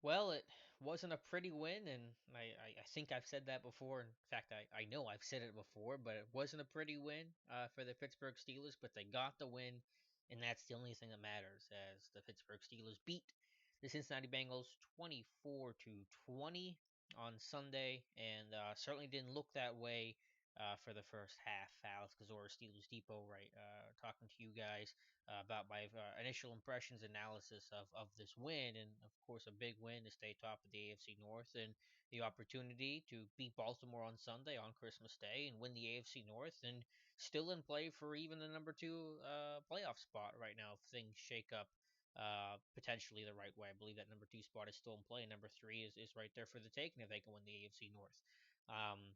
Well, it wasn't a pretty win, and I think I've said that before. In fact, I know I've said it before, but it wasn't a pretty win for the Pittsburgh Steelers, but they got the win, and that's the only thing that matters, as the Pittsburgh Steelers beat the Cincinnati Bengals 24-20 on Sunday, and certainly didn't look that way for the first half. Alex Kazora, Steelers Depot, right, talking to you guys about my initial impressions analysis of this win. And of course, a big win to stay top of the AFC North and the opportunity to beat Baltimore on Sunday on Christmas Day and win the AFC North and still in play for even the number two playoff spot right now if things shake up potentially the right way. I believe that number two spot is still in play. Number three is right there for the taking if they can win the AFC North. Um,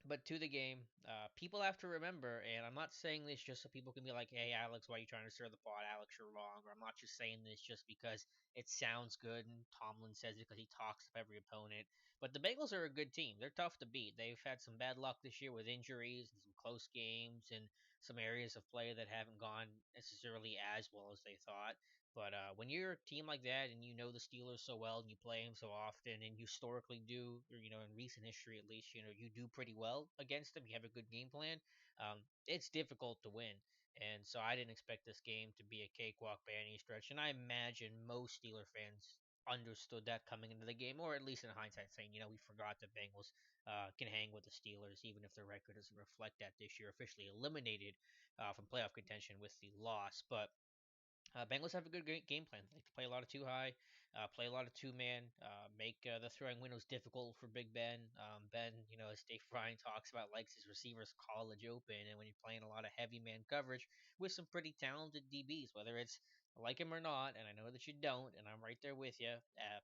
but to the game, people have to remember, and I'm not saying this just so people can be like, "Hey, Alex, why are you trying to stir the pot? Alex, you're wrong." Or I'm not just saying this just because it sounds good and Tomlin says it because he talks up every opponent. But the Bengals are a good team. They're tough to beat. They've had some bad luck this year with injuries and some close games and some areas of play that haven't gone necessarily as well as they thought. But when you're a team like that and you know the Steelers so well and you play them so often and you historically do, or in recent history at least, you do pretty well against them. You have a good game plan. It's difficult to win, and so I didn't expect this game to be a cakewalk by any stretch. And I imagine most Steeler fans understood that coming into the game, or at least in hindsight, saying, we forgot the Bengals can hang with the Steelers, even if their record doesn't reflect that this year, officially eliminated from playoff contention with the loss, but. Bengals have a good game plan. They like to play a lot of two high, play a lot of two man, make the throwing windows difficult for Big Ben. Ben, as Dave Ryan talks about, likes his receivers college open, and when you're playing a lot of heavy man coverage with some pretty talented DBs, whether it's like him or not, and I know that you don't, and I'm right there with you.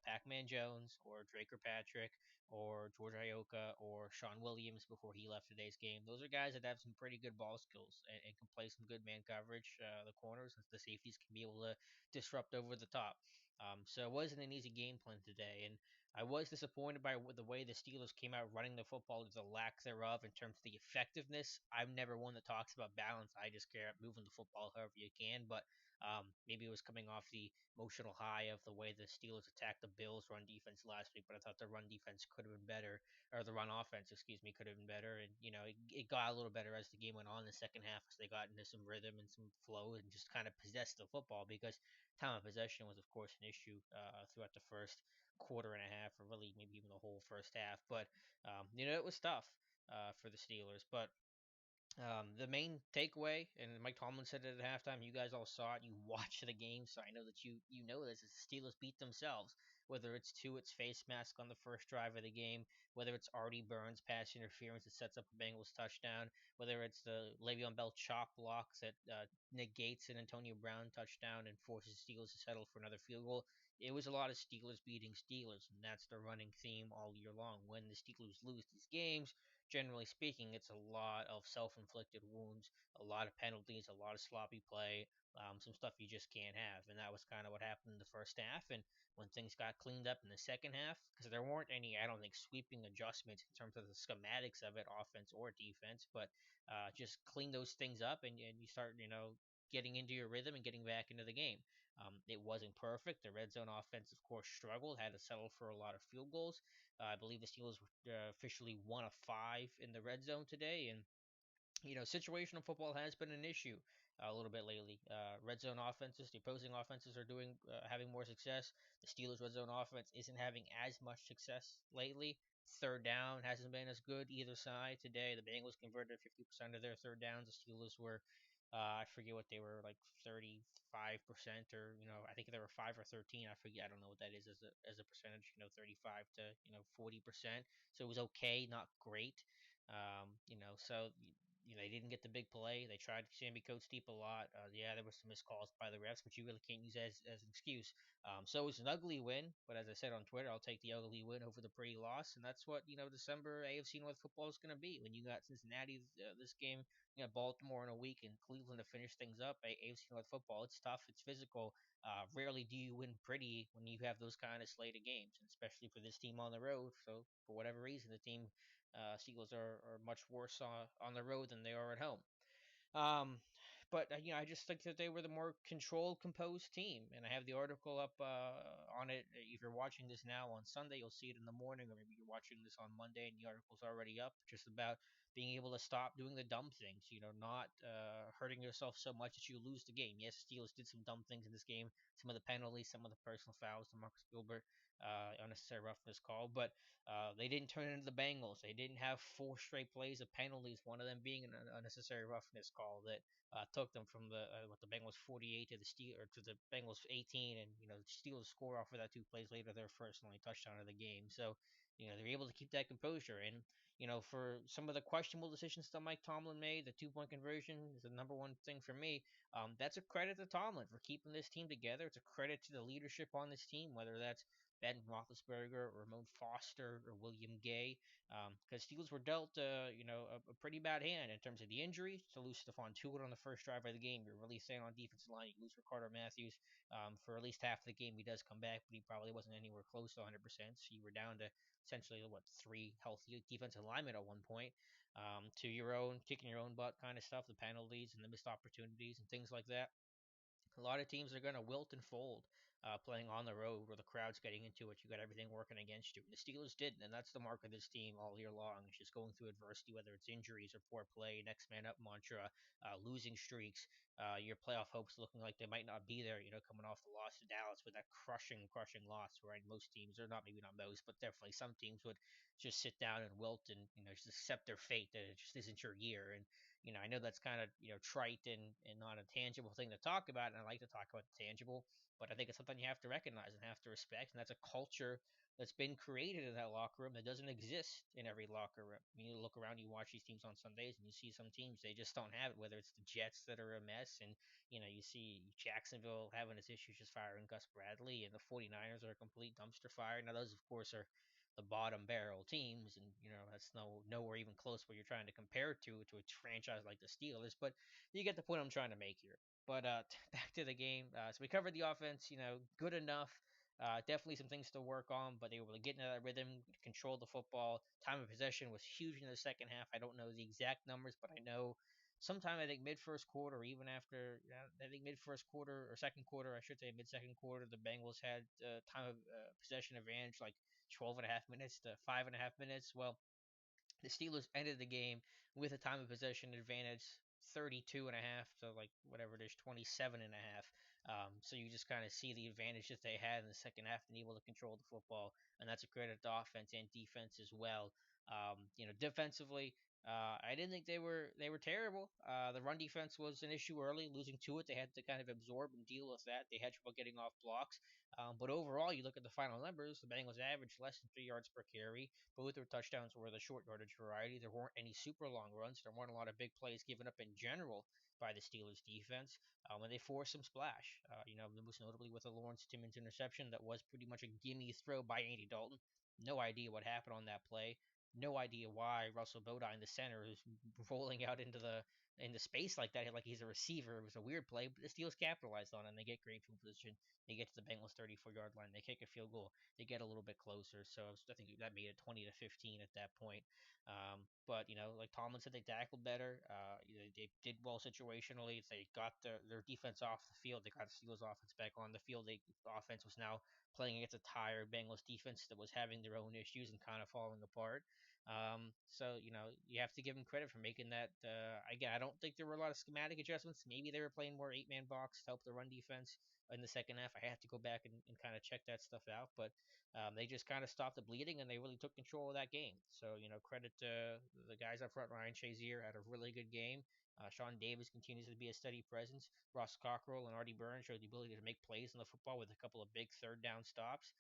Pac-Man Jones or Draker Patrick or George Ioka or Sean Williams before he left today's game. Those are guys that have some pretty good ball skills and can play some good man coverage. The corners and the safeties can be able to disrupt over the top. So it wasn't an easy game plan today, and I was disappointed by the way the Steelers came out running the football, the lack thereof in terms of the effectiveness. I'm never one that talks about balance. I just care about moving the football however you can, but maybe it was coming off the emotional high of the way the Steelers attacked the Bills' run defense last week, but I thought the run defense could have been better, or the run offense, excuse me, could have been better. And, it got a little better as the game went on in the second half as they got into some rhythm and some flow and just kind of possessed the football because time of possession was, of course, an issue throughout the first quarter and a half, or really maybe even the whole first half. But, it was tough for the Steelers. But the main takeaway, and Mike Tomlin said it at halftime. You guys all saw it. You watched the game, so I know that you know this. Is the Steelers beat themselves. Whether it's Tuitt's face mask on the first drive of the game, whether it's Artie Burns pass interference that sets up a Bengals touchdown, whether it's the Le'Veon Bell chop blocks that negates an Antonio Brown touchdown and forces Steelers to settle for another field goal. It was a lot of Steelers beating Steelers, and that's the running theme all year long. When the Steelers lose these games, generally speaking, it's a lot of self-inflicted wounds, a lot of penalties, a lot of sloppy play, some stuff you just can't have. And that was kind of what happened in the first half. And when things got cleaned up in the second half, because there weren't any, I don't think, sweeping adjustments in terms of the schematics of it, offense or defense, but just clean those things up and you start, getting into your rhythm and getting back into the game. It wasn't perfect. The red zone offense, of course, struggled, had to settle for a lot of field goals. I believe the Steelers officially 1 of 5 in the red zone today, and situational football has been an issue a little bit lately. Red zone offenses, the opposing offenses are doing having more success. The Steelers' red zone offense isn't having as much success lately. Third down hasn't been as good either side today. The Bengals converted 50% of their third downs. The Steelers were, I forget what they were, like 35%, or I think they were 5 or 13. I forget. I don't know what that is as a percentage. 35 to 40%. So it was okay, not great. So they didn't get the big play. They tried Sammy Coates deep a lot. Yeah, there were some missed calls by the refs, but you really can't use that as an excuse. So it was an ugly win, but as I said on Twitter, I'll take the ugly win over the pretty loss, and that's what December AFC North football is going to be. When you got Cincinnati this game, you got Baltimore in a week, and Cleveland to finish things up. AFC North football, it's tough, it's physical. Rarely do you win pretty when you have those kind of slate of games, and especially for this team on the road. So for whatever reason, the team Seagulls are much worse on the road than they are at home. Um, but I just think that they were the more controlled, composed team. And I have the article up on it. If you're watching this now on Sunday, you'll see it in the morning, or maybe you're watching this on Monday and the article's already up. Just about being able to stop doing the dumb things. Not hurting yourself so much that you lose the game. Yes, Steelers did some dumb things in this game. Some of the penalties, some of the personal fouls, the Marcus Gilbert unnecessary roughness call, but they didn't turn it into the Bengals. They didn't have four straight plays of penalties, one of them being an unnecessary roughness call that took them from the Bengals 48 to the Steel or to the Bengals 18, and the Steelers score off of that two plays later, their first and only touchdown of the game. So they're able to keep that composure, and for some of the questionable decisions that Mike Tomlin made, the 2-point conversion is the number one thing for me. That's a credit to Tomlin for keeping this team together. It's a credit to the leadership on this team, whether that's Ben Roethlisberger, or Ramon Foster, or William Gay, because Steelers were dealt, a pretty bad hand in terms of the injuries. To lose Stephon Tuitt on the first drive of the game, you're really saying on defensive line. You lose Ricardo Matthews for at least half the game. He does come back, but he probably wasn't anywhere close to 100%. So you were down to essentially three healthy defensive linemen at one point. To your own kicking your own butt kind of stuff, the penalties and the missed opportunities and things like that. A lot of teams are going to wilt and fold playing on the road where the crowd's getting into it. You got everything working against you. And the Steelers didn't, and that's the mark of this team all year long. It's just going through adversity, whether it's injuries or poor play, next man up mantra, losing streaks, your playoff hopes looking like they might not be there, coming off the loss to Dallas with that crushing loss, right? Most teams, or not, maybe not most, but definitely some teams would just sit down and wilt and, just accept their fate that it just isn't your year. And I know that's kind of trite and not a tangible thing to talk about, and I like to talk about the tangible, but I think it's something you have to recognize and have to respect, and that's a culture that's been created in that locker room that doesn't exist in every locker room. You look around, you watch these teams on Sundays, and you see some teams they just don't have it. Whether it's the Jets that are a mess, and you see Jacksonville having its issues just firing Gus Bradley, and the 49ers are a complete dumpster fire. Now those, of course, are the bottom barrel teams, and that's nowhere even close where you're trying to compare to a franchise like the Steelers. But you get the point I'm trying to make here. But back to the game. So we covered the offense. Good enough. Definitely some things to work on, but they were getting into that rhythm, control the football. Time of possession was huge in the second half. I don't know the exact numbers, but I know sometime I think mid first quarter, or even after, I think mid first quarter or second quarter, I should say mid second quarter, the Bengals had time of possession advantage, like 12 and a half minutes to 5.5 minutes. Well, the Steelers ended the game with a time of possession advantage 32 and a half to like whatever it is 27 and a half. So you just kind of see the advantage that they had in the second half and able to control the football, and that's a credit to offense and defense as well. Defensively, I didn't think they were terrible. The run defense was an issue early, losing to it. They had to kind of absorb and deal with that. They had trouble getting off blocks. But overall, you look at the final numbers, the Bengals averaged less than 3 yards per carry. Both their touchdowns were the short yardage variety. There weren't any super long runs. There weren't a lot of big plays given up in general by the Steelers defense. And they forced some splash. Most notably with a Lawrence Timmons interception that was pretty much a gimme throw by Andy Dalton. No idea what happened on that play. No idea why Russell Bodine, the center, is rolling out into space like that, like he's a receiver. It was a weird play, but the Steelers capitalized on it, and they get great field position. They get to the Bengals 34-yard line. They kick a field goal. They get a little bit closer. So I think that made it 20-15 at that point. But like Tomlin said, they tackled better. They did well situationally. They got their defense off the field. They got the Steelers offense back on the field. The offense was now playing against a tired Bengals defense that was having their own issues and kind of falling apart. So you have to give them credit for making that. Again, I don't think there were a lot of schematic adjustments. Maybe they were playing more 8-man box to help the run defense in the second half. I have to go back and kind of check that stuff out, but they just kind of stopped the bleeding and they really took control of that game. So credit to the guys up front. Ryan Shazier had a really good game. Sean Davis continues to be a steady presence. Ross Cockrell and Artie Burns showed the ability to make plays in the football with a couple of big third down stops.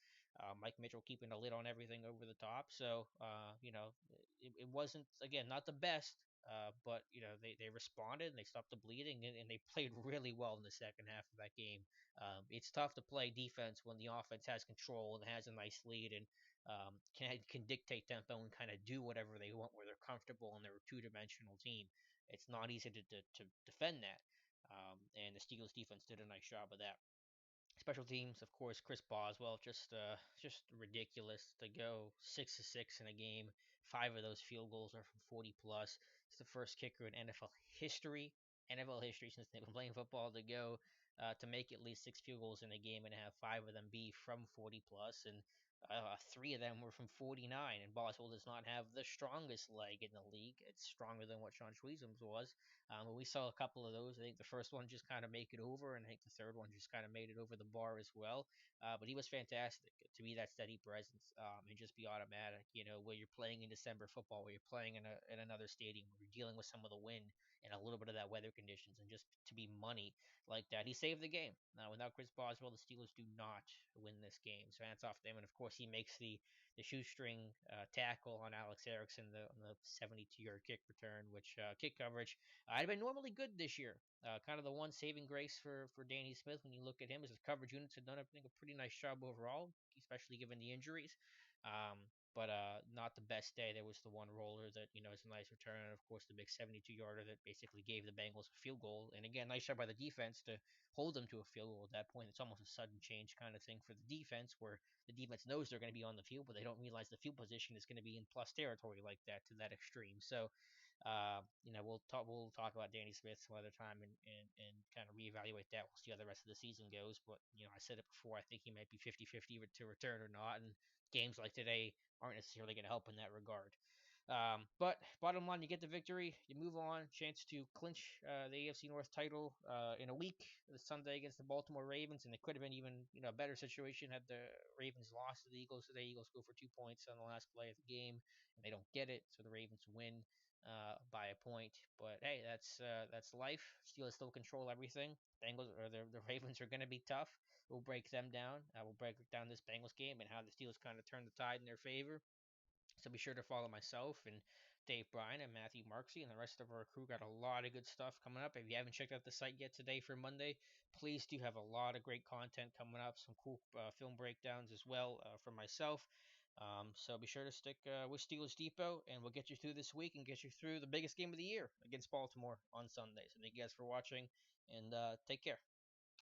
Mike Mitchell keeping a lid on everything over the top. So it wasn't, again, not the best, but they responded and they stopped the bleeding, and they played really well in the second half of that game. It's tough to play defense when the offense has control and has a nice lead and can dictate tempo and kind of do whatever they want where they're comfortable and they're a two-dimensional team. It's not easy to defend that. And the Steelers defense did a nice job of that. Special teams, of course, Chris Boswell, just ridiculous to go 6 of 6 in a game. 5 of those field goals are from 40 plus. He's the first kicker in NFL history NFL history since they've been playing football to go to make at least 6 field goals in a game and have 5 of them be from 40 plus, and 3 of them were from 49. And Boswell does not have the strongest leg in the league. It's stronger than what Sean Schweizum's was. But we saw a couple of those. I think the first one just kind of make it over, and I think the third one just kind of made it over the bar as well. But he was fantastic to be that steady presence and just be automatic. You know, where you're playing in December football, where you're playing in another stadium, where you're dealing with some of the wind and a little bit of that weather conditions, and just to be money like that, he saved the game. Now, without Chris Boswell, the Steelers do not win this game. So hats off to him, and of course, he makes the shoestring tackle on Alex Erickson on the 72-yard kick return, which kick coverage had been normally good this year. Kind of the one saving grace for Danny Smith when you look at him is his coverage units had done, I think, a pretty nice job overall, especially given the injuries. But not the best day. There was the one roller that is a nice return, and of course the big 72-yarder that basically gave the Bengals a field goal. And again, nice job by the defense to hold them to a field goal at that point. It's almost a sudden change kind of thing for the defense, where the defense knows they're going to be on the field, but they don't realize the field position is going to be in plus territory like that to that extreme. So we'll talk about Danny Smith some other time and kind of reevaluate that. We'll see how the rest of the season goes. But I said it before. I think he might be 50-50 to return or not. And games like today aren't necessarily going to help in that regard. But bottom line, you get the victory, you move on, chance to clinch the AFC North title in a week, the Sunday against the Baltimore Ravens, and it could have been even a better situation had the Ravens lost to the Eagles. So the Eagles go for 2 points on the last play of the game, and they don't get it, so the Ravens win by a point. But hey, that's life. Steelers still control everything. Bengals or the Ravens are going to be tough. We'll break them down. We'll break down this Bengals game and how the Steelers kind of turn the tide in their favor. So be sure to follow myself and Dave Bryan and Matthew Marksy and the rest of our crew. Got a lot of good stuff coming up. If you haven't checked out the site yet today for Monday, please do have a lot of great content coming up. Some cool film breakdowns as well from myself. So be sure to stick with Steelers Depot, and we'll get you through this week and get you through the biggest game of the year against Baltimore on Sunday. So thank you guys for watching, and take care.